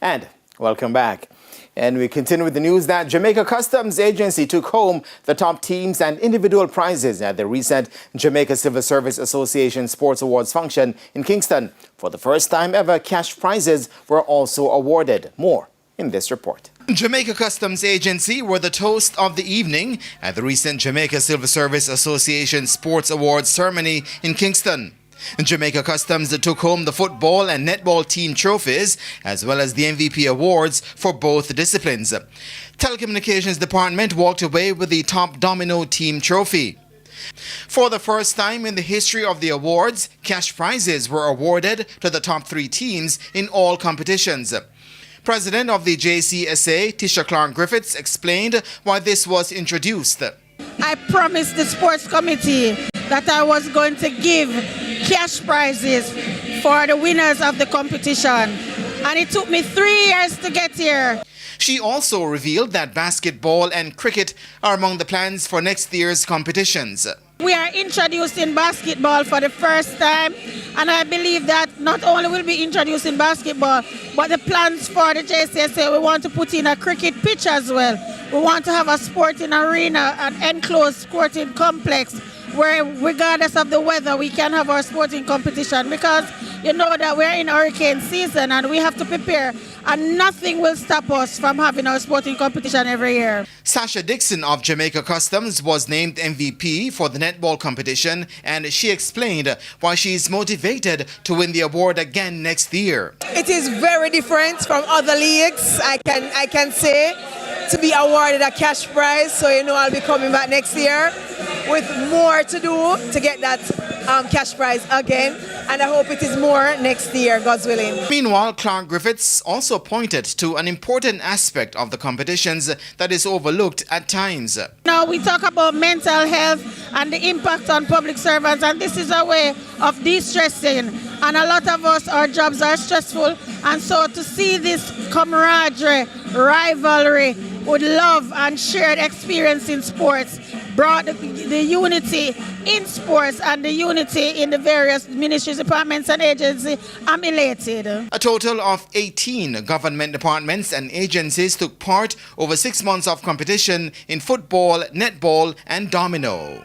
And welcome back. And we continue with the news that Jamaica Customs Agency took home the top teams and individual prizes at the recent Jamaica Civil Service Association Sports Awards function in Kingston. For the first time ever, cash prizes were also awarded. More in this report. Jamaica Customs Agency were the toast of the evening at the recent Jamaica Civil Service Association Sports Awards ceremony in Kingston. Jamaica Customs took home the football and netball team trophies as well as the MVP awards for both disciplines. Telecommunications Department walked away with the top domino team trophy. For the first time in the history of the awards, cash prizes were awarded to the top 3 teams in all competitions. President of the JCSA, Tisha Clark-Griffiths, explained why this was introduced. I promised the sports committee that I was going to give cash prizes for the winners of the competition, and it took me 3 years to get here. She also revealed that basketball and cricket are among the plans for next year's competitions. We are introducing basketball for the first time, and I believe that not only will be introducing basketball, but the plans for the JCSA, we want to put in a cricket pitch as well. We want to have a sporting arena, an enclosed sporting complex, where regardless of the weather, we can have our sporting competition, because you know that we're in hurricane season and we have to prepare, and nothing will stop us from having our sporting competition every year. Sasha Dixon of Jamaica Customs was named MVP for the netball competition, and she explained why she is motivated to win the award again next year. It is very different from other leagues, I can say, to be awarded a cash prize, so I'll be coming back next year with more to do to get that cash prize again, and I hope it is more next year, God's willing. Meanwhile, Clark-Griffiths also pointed to an important aspect of the competitions that is overlooked at times. Now we talk about mental health and the impact on public servants, and this is a way of de-stressing, and a lot of us, our jobs are stressful, and so to see this camaraderie, rivalry with love and shared experience in sports brought the unity in sports and the unity in the various ministries, departments and agencies. I'm elated. A total of 18 government departments and agencies took part over 6 months of competition in football, netball and domino.